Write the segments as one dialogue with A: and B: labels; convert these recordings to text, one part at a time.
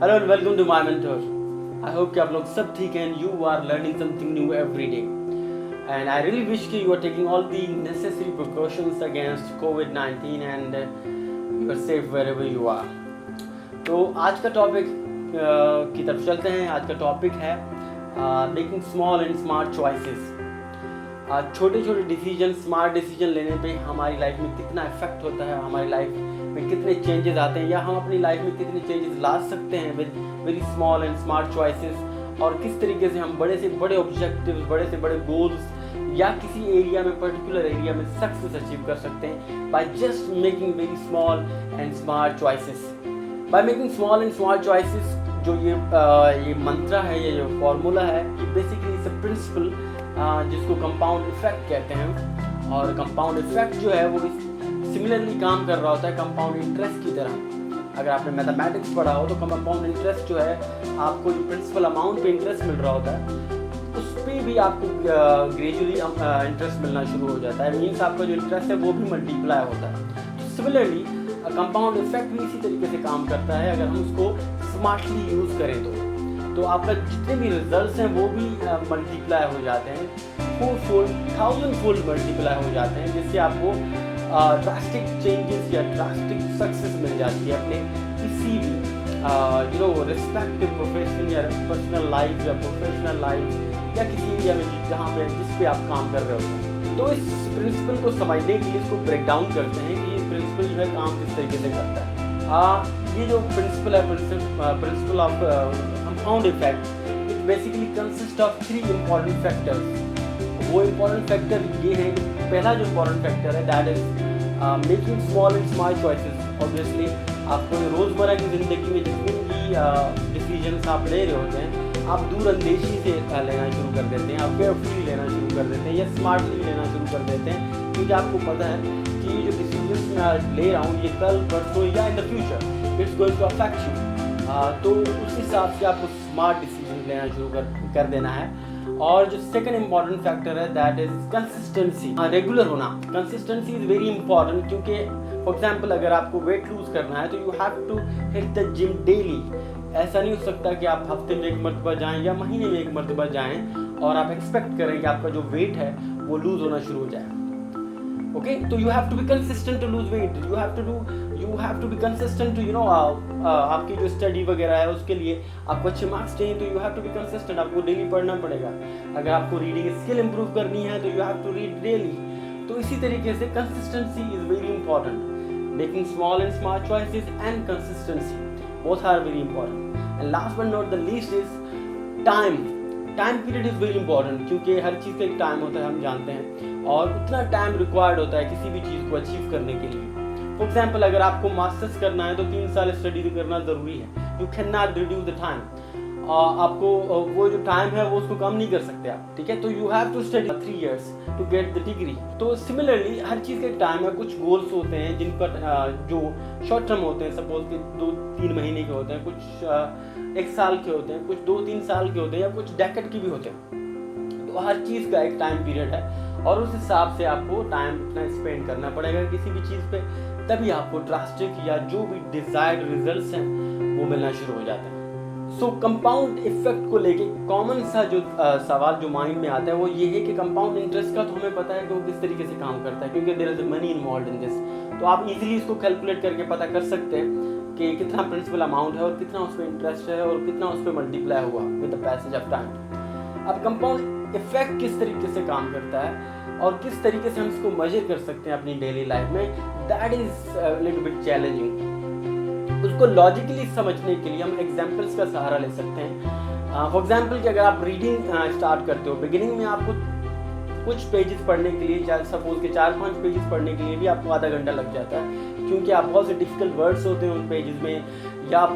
A: Hello and welcome to my mentor. I hope कि आप लोग सब ठीक हैं, you are learning something new every day and I really wish कि you are taking all the necessary precautions against कोविड-19 and you are safe wherever you are. तो आज का टॉपिक की तरफ चलते हैं। आज का टॉपिक है making small and smart choices. छोटे छोटे डिसीजन, स्मार्ट डिसीजन लेने पे हमारी लाइफ में कितना इफेक्ट होता है, हमारी लाइफ में कितने चेंजेस आते हैं, या हम अपनी लाइफ में कितने चेंजेस ला सकते हैं with very small and smart choices, और किस तरीके से हम बड़े से बड़े ऑब्जेक्टिव्स, बड़े से बड़े गोल्स या किसी एरिया में, पर्टिकुलर एरिया में सक्सेस अचीव कर सकते हैं by just making very small and smart choices. By making small and smart choices, जो ये मंत्र है, ये जो फॉर्मूला है, ये बेसिकली इट्स अ प्रिंसिपल जिसको कंपाउंड इफेक्ट कहते हैं। और कंपाउंड इफेक्ट जो है वो सिमिलरली काम कर रहा होता है कंपाउंड इंटरेस्ट की तरह। अगर आपने मैथमेटिक्स पढ़ा हो तो कंपाउंड इंटरेस्ट जो है, आपको जो प्रिंसिपल अमाउंट पे इंटरेस्ट मिल रहा होता है उस पर भी आपको ग्रेजुअली इंटरेस्ट मिलना शुरू हो जाता है। मीन्स आपका जो इंटरेस्ट है वो भी मल्टीप्लाई होता है। तो सिमिलरली कंपाउंड इफेक्ट भी इसी तरीके से काम करता है अगर हम उसको स्मार्टली यूज़ करें तो आपका जितने भी रिजल्ट्स हैं वो भी मल्टीप्लाई हो जाते हैं, 4-fold, 1000-fold मल्टीप्लाई हो जाते हैं, जिससे आपको ड्रास्टिक चेंजेस या ड्रास्टिक सक्सेस मिल जाती है अपने किसी भी रिस्पेक्टिव प्रोफेशन या पर्सनल लाइफ या प्रोफेशनल लाइफ या किसी एरिया में जहाँ पे जिस पे आप काम कर रहे होते हैं। तो इस प्रिंसिपल को समझने के लिए इसको ब्रेक डाउन करते हैं कि ये प्रिंसिपल जो है काम किस तरीके से करता है। ये जो प्रिंसिपल है, principle of compound effect, it basically consist of 3 important factors. वो इम्पॉर्टेंट फैक्टर ये है कि पहला जो इम्पॉर्टेंट फैक्टर है that is making small and smart choices. Obviously आपको रोज़मर्रा की ज़िंदगी में जितने भी डिसीजंस आप ले रहे होते हैं, आप दूरअंदेशी से लेना शुरू कर देते हैं, आप केयरफुली लेना शुरू कर देते हैं या स्मार्टली लेना शुरू कर देते हैं, क्योंकि आपको पता है कि ये जो डिसीजंस मैं ले रहा हूँ ये कल, परसों या in the future it's going to affect you. तो उस हिसाब से आपको स्मार्ट डिसीजन लेना शुरू कर देना है। और जो सेकंड इम्पॉर्टेंट फैक्टर है दैट इज कंसिस्टेंसी, रेगुलर होना। कंसिस्टेंसी इज वेरी इंपॉर्टेंट, क्योंकि फॉर एग्जांपल अगर आपको वेट लूज करना है तो you have to hit the gym daily. ऐसा नहीं हो सकता कि आप हफ्ते में 1 मरतबा जाएं या महीने में 1 मरतबा जाएं और आप एक्सपेक्ट करें कि आपका जो वेट है वो लूज होना शुरू हो जाए। ओके, तो you have to be consistent to lose weight, you have to be consistent to आपकी जो स्टडी वगैरह है उसके लिए आपको अच्छे मार्क्स चाहिए तो you have to be consistent, आपको डेली पढ़ना पड़ेगा। अगर आपको रीडिंग स्किल इंप्रूव करनी है तो you have to read daily. तो इसी तरीके से consistency is very important. Making small and smart choices and consistency both are very important. And last but not the least is time period is very important, क्योंकि हर चीज़ का एक time होता है, हम जानते हैं, और उतना टाइम रिक्वायर्ड होता है किसी भी चीज़ को अचीव करने के लिए। फॉर एग्जाम्पल अगर आपको मास्टर्स करना है तो 3 साल स्टडी करना ज़रूरी है। You can not reduce the time. आपको वो जो टाइम है वो उसको कम नहीं कर सकते आप, ठीक है। तो you have to study 3 years to get the degree. तो सिमिलरली हर चीज़ का एक टाइम है। कुछ गोल्स होते हैं जिनका जो शॉर्ट टर्म होते हैं, सपोज कि 2-3 महीने के होते हैं, कुछ 1 साल के होते हैं, कुछ 2-3 साल के होते हैं, या कुछ डेकेड के भी होते हैं। तो हर चीज़ का एक टाइम पीरियड है और उस हिसाब से आपको टाइम इतना स्पेंड करना पड़ेगा किसी भी चीज़ पे, तभी आपको ड्रास्टिक या जो भी डिजायर्ड रिजल्ट्स हैं वो मिलना शुरू हो जाता है। सो कंपाउंड इफेक्ट को लेके कॉमन सा जो सवाल जो माइंड में आता है वो ये है कि कंपाउंड इंटरेस्ट का तो हमें पता है कि वो किस तरीके से काम करता है, क्योंकि there is money involve in this. तो आप इजीली इसको कैलकुलेट करके पता कर सकते हैं कि कितना प्रिंसिपल अमाउंट है और कितना उस पर इंटरेस्ट है और कितना उस पर मल्टीप्लाई हुआ with the passage of time. अब कंपाउंड इफेक्ट किस तरीके से काम करता है और किस तरीके से हम इसको मेजर कर सकते हैं अपनी डेली लाइफ में, that is little bit challenging. उसको लॉजिकली समझने के लिए हम एग्जाम्पल्स का सहारा ले सकते हैं। फॉर एग्जाम्पल कि अगर आप रीडिंग स्टार्ट करते हो, बिगिनिंग में आपको कुछ पेजेस पढ़ने के लिए, सपोज के 4-5 पेजेस पढ़ने के लिए भी आपको आधा घंटा लग जाता है, क्योंकि आप बहुत से डिफिकल्ट वर्ड्स होते हैं उन पेजेस में, या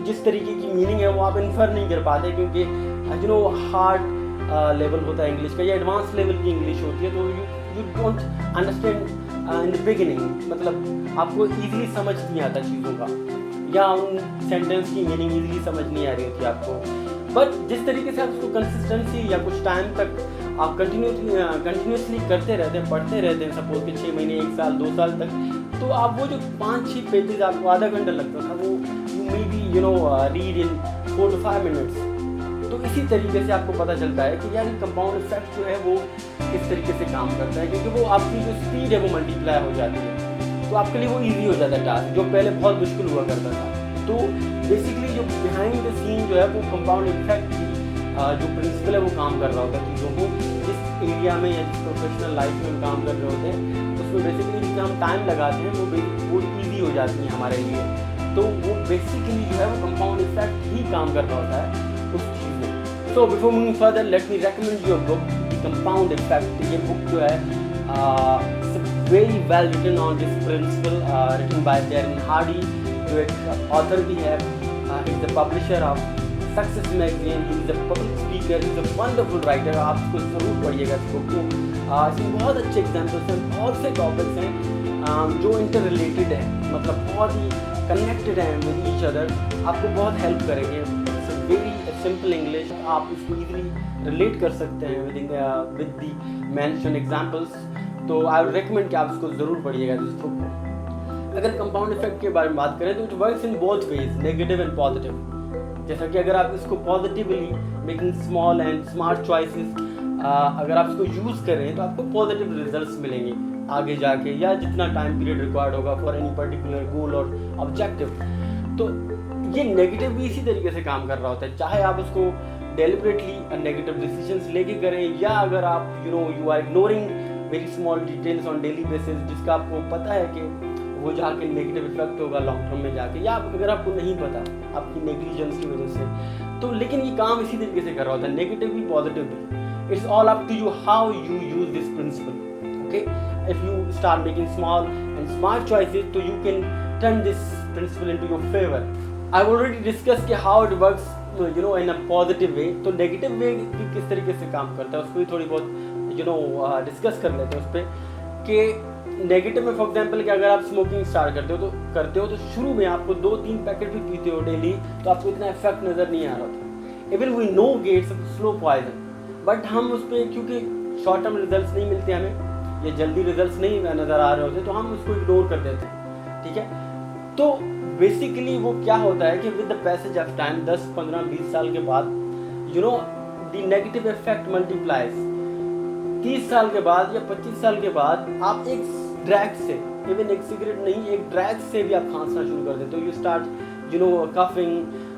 A: जिस तरीके की मीनिंग है वो आप इन्फर नहीं कर पाते, क्योंकि हार्ड लेवल होता है इंग्लिश का या एडवांस लेवल की इंग्लिश होती है। तो you don't understand in the beginning, मतलब आपको इजीली समझ नहीं आता चीज़ों का, या उन सेंटेंस की मीनिंग इजीली समझ नहीं आ रही होती आपको। बट जिस तरीके से आप उसको कंसिस्टेंसी या कुछ टाइम तक आप कंटिन्यूसली करते रहते हैं, पढ़ते रहते हैं, सपोज कि 6 महीने, 1 साल, 2 साल तक, तो आप वो जो 5-6 पेजेस आपको आधा घंटा लगता था वो you may be read in 4 to 5 minutes. तो इसी तरीके से आपको पता चलता है कि यार कंपाउंड इफेक्ट जो है वो किस तरीके से काम करता है, क्योंकि वो आपकी जो स्पीड है वो मल्टीप्लाई हो जाती है, तो आपके लिए वो ईजी हो जाता है टास्क, जो पहले बहुत मुश्किल हुआ करता था. तो बेसिकली जो बिहाइंड द सीन जो है वो कंपाउंड इफेक्ट की जो प्रिंसिपल है वो काम कर रहा होता है चीज़ों को. जिस एरिया में या जिस प्रोफेशनल लाइफ में हम काम कर रहे होते हैं उसमें बेसिकली जितना हम टाइम लगाते हैं वो ईजी हो जाती है हमारे लिए. तो वो बेसिकली जो है वो कंपाउंड इफेक्ट ही काम कर रहा होता है उस चीज़ में. So before moving further, let me recommend you a book, The Compound Effect. ये book जो है it's very well written on this principle, written by Darren Hardy, जो एक author भी है. He's the publisher of Success Magazine. He's a public speaker. He's a wonderful writer. आप इसको ज़रूर पढ़िएगा इस book को. इसमें बहुत अच्छे एग्जाम्पल्स हैं, बहुत से टॉपिक्स हैं जो इंटर रिलेटेड है, मतलब बहुत ही कनेक्टेड हैं विद ईच अदर. आपको बहुत हेल्प करेंगे. वेरी सिंपल इंग्लिश, आप इसको इजीली रिलेट कर सकते हैं विद दी मेंशन एग्जांपल्स. तो आई वुड रिकमेंड कि आप इसको ज़रूर पढ़िएगा इस बुक को. अगर कंपाउंड इफेक्ट के बारे में बात करें तो it works in both ways, negative and positive. जैसा कि अगर आप इसको positively making small and smart choices, अगर आप इसको यूज़ करें तो आपको पॉजिटिव रिजल्ट्स मिलेंगे आगे जाके, या जितना टाइम पीरियड रिक्वायर्ड होगा फॉर एनी पर्टिकुलर गोल और ऑब्जेक्टिव. तो ये नेगेटिव भी इसी तरीके से काम कर रहा होता है, चाहे आप उसको डेलिबरेटली नेगेटिव डिसीजंस लेके करें, या अगर आप you are ignoring very small details on daily basis जिसका आपको पता है कि वो जाके नेगेटिव इफेक्ट होगा लॉन्ग टर्म में जाके, या अगर आपको नहीं पता आपकी नेग्लिजेंस की वजह से. तो लेकिन ये काम इसी तरीके से कर रहा होता है, नेगेटिव भी पॉजिटिव भी. It's all up to you how you use this principle. Okay, if you start making small and smart choices तो you can turn this principle into your favour. I've already discussed कि how it works in a positive way. तो negative way किस तरीके से काम करता है उसको भी थोड़ी बहुत डिस्कस कर लेते हैं उस पर. कि नेगेटिव में फॉर एग्जांपल कि अगर आप स्मोकिंग स्टार्ट करते हो तो शुरू में आपको 2-3 पैकेट भी पीते हो डेली तो आपको इतना इफेक्ट नज़र नहीं आ रहा था. Even we know gets slow poison, but हम उस पर क्योंकि शॉर्ट टर्म रिजल्ट नहीं मिलते हमें, ये जल्दी रिजल्ट नहीं नज़र आ रहे होते, तो हम उसको इग्नोर कर देते हैं. ठीक है, तो बेसिकली वो क्या होता है कि with the passage of time 10, 15, 20 साल के बाद द नेगेटिव इफेक्ट मल्टीप्लाइज. 30 साल के बाद या 25 साल के बाद आप एक ड्रैग से, इवन एक सिगरेट नहीं, एक ड्रैग से भी आप खांसना शुरू कर देते हो. यू स्टार्ट कफिंग,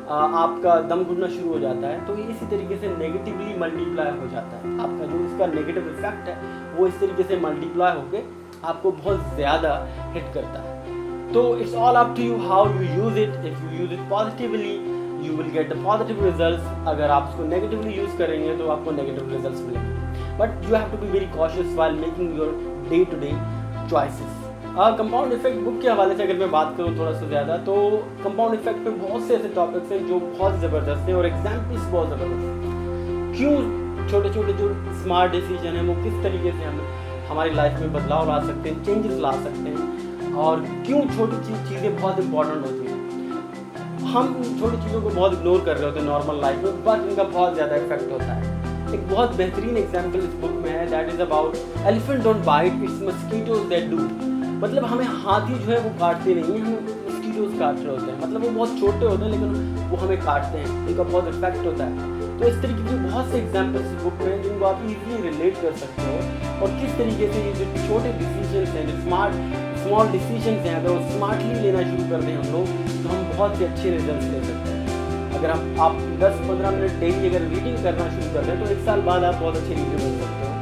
A: आपका दम घुटना शुरू हो जाता है. तो ये इसी तरीके से नेगेटिवली मल्टीप्लाई हो जाता है. आपका जो इसका नेगेटिव इफेक्ट है वो इस तरीके से मल्टीप्लाई होकर आपको बहुत ज़्यादा हिट करता है. तो it's all up to you how you use it. If you use it positively you will get the positive results. अगर आप इसको नेगेटिवली यूज़ करेंगे तो आपको नेगेटिव रिजल्ट्स मिलेंगे. But you have to be very cautious while making your day to day choices. Compound effect book के हवाले से अगर मैं बात करूँ थोड़ा सा ज़्यादा, तो कंपाउंड इफेक्ट पे बहुत से ऐसे टॉपिक्स हैं जो बहुत ज़बरदस्त हैं और एग्जाम्पल्स बहुत ज़बरदस्त हैं. क्यों छोटे छोटे जो स्मार्ट डिसीजन हैं वो किस तरीके से हम हमारी लाइफ में बदलाव ला सकते हैं, चेंजेस ला सकते हैं, और क्यों छोटी चीज़ें बहुत इंपॉर्टेंट होती हैं. हम छोटी चीज़ों को बहुत इग्नोर कर रहे होते हैं नॉर्मल लाइफ में, बट इनका बहुत ज़्यादा इफेक्ट होता है. एक बहुत बेहतरीन एग्जांपल इस बुक में है, that is about elephant don't bite, it's mosquitoes that do. मतलब हमें हाथी जो है वो काटते नहीं हैं, हमें मस्कीटोज काट रहे होते हैं. मतलब वो बहुत छोटे होते हैं लेकिन वो हमें काटते हैं, इनका बहुत इफेक्ट होता है. तो इस तरीके के बहुत से एग्जाम्पल्स इस बुक में जिनको आप इजीली रिलेट कर सकते हो, और किस तरीके से ये जो छोटे डिसीजंस हैं, जो स्मॉल डिसीजंस हैं, अगर वो स्मार्टली लेना शुरू कर दें हम लोग तो हम बहुत ही अच्छे रिजल्ट ले सकते हैं. अगर आप 10-15 मिनट डेली अगर रीडिंग करना शुरू कर दें तो 1 साल बाद आप बहुत अच्छे रीडर बन सकते हो,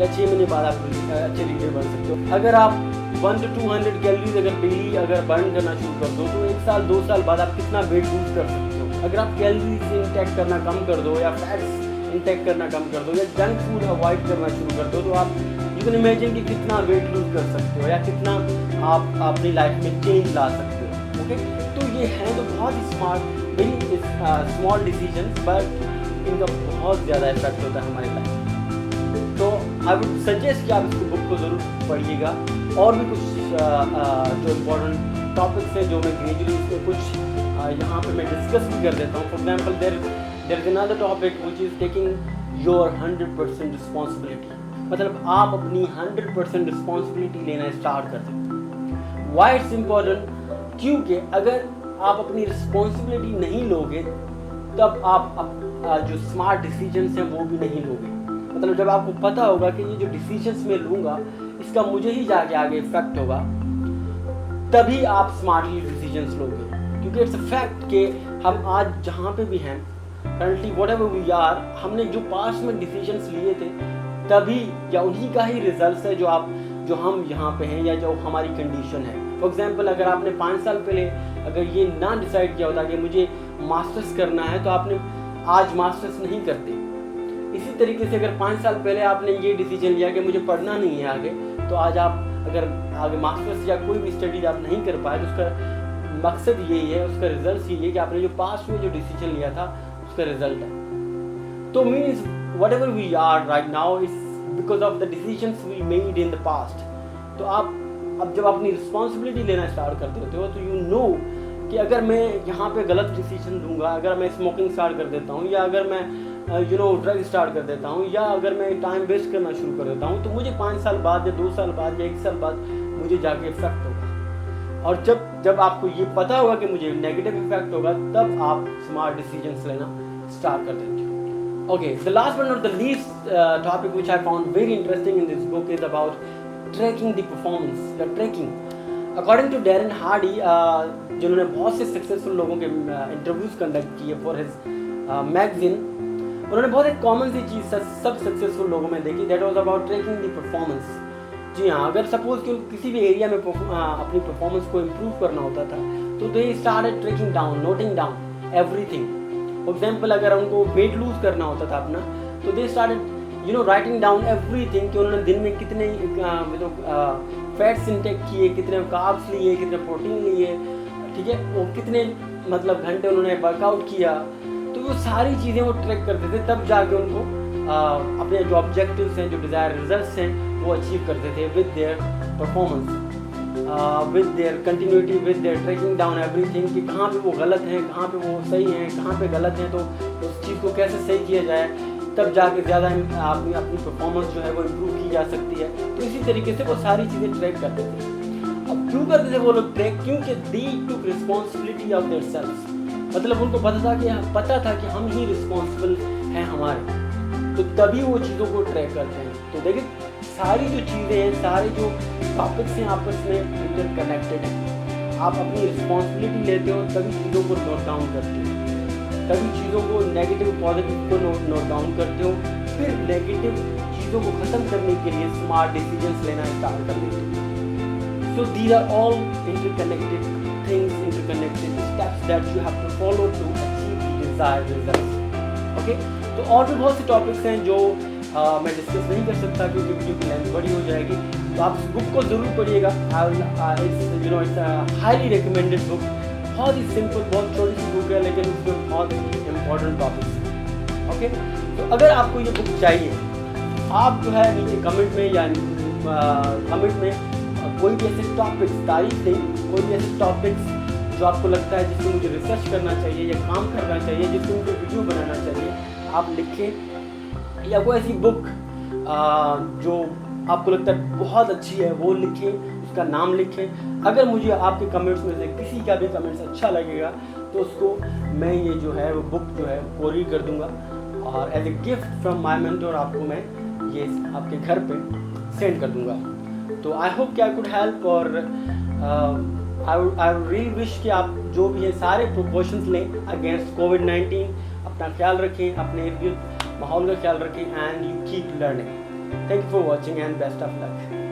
A: या 6 महीने बाद आप अच्छे रीडर बन सकते हो. अगर आप 1 to 200 कैलोरीज अगर डेली अगर बर्न करना शुरू कर दो तो 1 साल 2 साल बाद आप कितना वेट लूज कर सकते हो. अगर आप कैलोरीज इंटेक करना कम कर दो, या फैट्स इंटेक करना कम कर दो, या जंक फूड अवॉइड करना शुरू कर दो, तो आप यू कैन इमेजिन कि कितना वेट लूज कर सकते हो, या कितना आप अपनी लाइफ में चेंज ला सकते हो. ओके, तो ये हैं तो बहुत ही smart very small decisions, but इनका बहुत ज़्यादा इफेक्ट होता है हमारी लाइफ. तो आई वुड सजेस्ट कि आप इसको बुक को ज़रूर पढ़िएगा. और भी कुछ जो इम्पोर्टेंट टॉपिक्स हैं जो मैं ग्रेजुअली इसमें कुछ यहाँ पे मैं डिस्कस भी कर देता हूँ. For example there is another topic which is taking your 100% responsibility. मतलब आप अपनी 100% रिस्पॉन्सिबिलिटी लेना स्टार्ट कर सकते हैं. वाई इट्स इम्पोर्टेंट, क्योंकि अगर आप अपनी रिस्पॉन्सिबिलिटी नहीं लोगे तब आप जो स्मार्ट डिसीजंस हैं वो भी नहीं लोगे। मतलब जब आपको पता होगा कि ये जो डिसीजंस मैं लूँगा इसका मुझे ही जाके आगे इफेक्ट होगा, तभी आप स्मार्टली डिसीजंस लोगे। क्योंकि इट्स अ फैक्ट कि हम आज जहाँ पे भी हैं करंटली व्हाटएवर वी आर, हमने जो पास्ट में डिसीजंस लिए थे तभी या उन्हीं का ही रिजल्ट है जो हम यहाँ पे हैं या जो हमारी कंडीशन है। फॉर एग्जांपल अगर आपने 5 साल पहले अगर ये ना डिसाइड किया होता कि मुझे मास्टर्स करना है तो आपने आज मास्टर्स नहीं करते। इसी तरीके से अगर 5 साल पहले आपने ये डिसीजन लिया कि मुझे पढ़ना नहीं है आगे, तो आज आप अगर आगे मास्टर्स या कोई भी स्टडीज आप नहीं कर पाए तो उसका मकसद यही है, उसका रिजल्ट यही है कि आपने जो पास्ट में जो डिसीजन लिया था उसका रिजल्ट है। तो means whatever we are right now is because of the decisions we made in the past। तो आप अब जब अपनी रिस्पॉन्सिबिलिटी लेना स्टार्ट कर देते हो तो यू नो कि अगर मैं यहाँ पे गलत डिसीजन लूँगा, अगर मैं स्मोकिंग स्टार्ट कर देता हूँ या अगर मैं ड्रग स्टार्ट कर देता हूँ या अगर मैं टाइम वेस्ट करना शुरू कर देता हूँ तो मुझे 5 साल बाद या 2 साल बाद या 1 साल बाद मुझे जाके इफेक्ट होगा। और जब आपको ये पता होगा कि मुझे नेगेटिव इफेक्ट होगा तब आप स्मार्ट डिसीजंस लेना स्टार्ट कर देते हो। Okay, the last but not the least topic which I found very interesting in this book is about tracking the performance, the tracking. According to Darren Hardy, जिन्होंने बहुत से सक्सेसफुल लोगों के interviews conduct किए for his magazine, उन्होंने बहुत एक common सी चीज़ सब सक्सेसफुल लोगों में देखी, that was about tracking the performance. जी हाँ, अगर सपोज कि किसी भी एरिया में अपनी परफॉर्मेंस को इम्प्रूव करना होता था तो they started tracking down, noting down everything. For example अगर उनको वेट लूज करना होता था अपना तो they started writing down everything कि उन्होंने दिन में कितने फैट्स इंटेक किए, कितने कार्ब्स लिए, कितने प्रोटीन लिए, ठीक है, वो कितने मतलब घंटे उन्होंने वर्कआउट किया। तो वो सारी चीज़ें वो ट्रैक करते थे, तब जाके उनको अपने जो ऑब्जेक्टिव्स हैं, जो डिज़ायर रिजल्ट्स हैं वो अचीव करते थे with their performance, with their continuity, with their tracking down everything कि कहाँ पे वो गलत हैं, कहाँ पे वो सही हैं, कहाँ पे गलत हैं, तो उस चीज़ को कैसे सही किया जाए, तब जाके ज़्यादा अपनी परफॉर्मेंस जो है वो इम्प्रूव की जा सकती है। तो इसी तरीके से वो सारी चीज़ें ट्रैक करते थे। अब क्यों करते थे वो लोग ट्रैक? क्योंकि दे टुक रिस्पॉन्सिबिलिटी ऑफ देयर सेल्फ, मतलब उनको पता था कि हम ही रिस्पॉन्सिबल हैं हमारे, तो तभी वो चीज़ों को ट्रैक करते हैं। तो देखिए सारी जो चीज़ें हैं, सारे जो टॉपिक्स हैं आपस में इंटरकनेक्टेड हैं। आप अपनी रिस्पॉन्सिबिलिटी लेते हो तभी चीज़ों को नोट डाउन करते हो, तभी चीज़ों को नेगेटिव पॉजिटिव को नोट डाउन करते हो, फिर नेगेटिव चीज़ों को ख़त्म करने के लिए स्मार्ट डिसीजंस लेना स्टार्ट कर देते हो। So these are all interconnected things, interconnected steps that you have to follow to achieve the desired results. Okay, तो और भी बहुत से टॉपिक्स हैं जो मैं डिस्कस नहीं कर सकता क्योंकि वीडियो की लेंथ बड़ी हो जाएगी। तो आप इस बुक को ज़रूर पढ़िएगा। It's highly recommended book. बहुत ही सिंपल, बहुत छोटी सी बुक है लेकिन उसमें बहुत इंपॉर्टेंट टॉपिक्स हैं। ओके, तो अगर आपको ये बुक चाहिए, आप जो है नीचे कमेंट में या कमेंट में कोई भी ऐसे टॉपिक्स, तारीफ नहीं, कोई भी ऐसे टॉपिक्स जो आपको लगता है जिसको मुझे रिसर्च करना चाहिए या काम करना चाहिए, जिसको मुझे वीडियो बनाना चाहिए, आप लिखें। या कोई ऐसी बुक जो आपको लगता है बहुत अच्छी है वो लिखें, उसका नाम लिखें। अगर मुझे आपके कमेंट्स में से किसी का भी कमेंट्स अच्छा लगेगा तो उसको मैं ये जो है वो बुक जो है वो रीड कर दूंगा और as a gift from my mentor आपको मैं ये आपके घर पे सेंड कर दूंगा। तो आई होप कि आई कुड हेल्प और आई रियली विश कि आप जो भी है सारे प्रिकॉशंस लें अगेंस्ट कोविड-19। अपना ख्याल रखें, अपने इर्द गिर्द माहौल का ख्याल रखें and you keep learning. Thank you for watching and best of luck.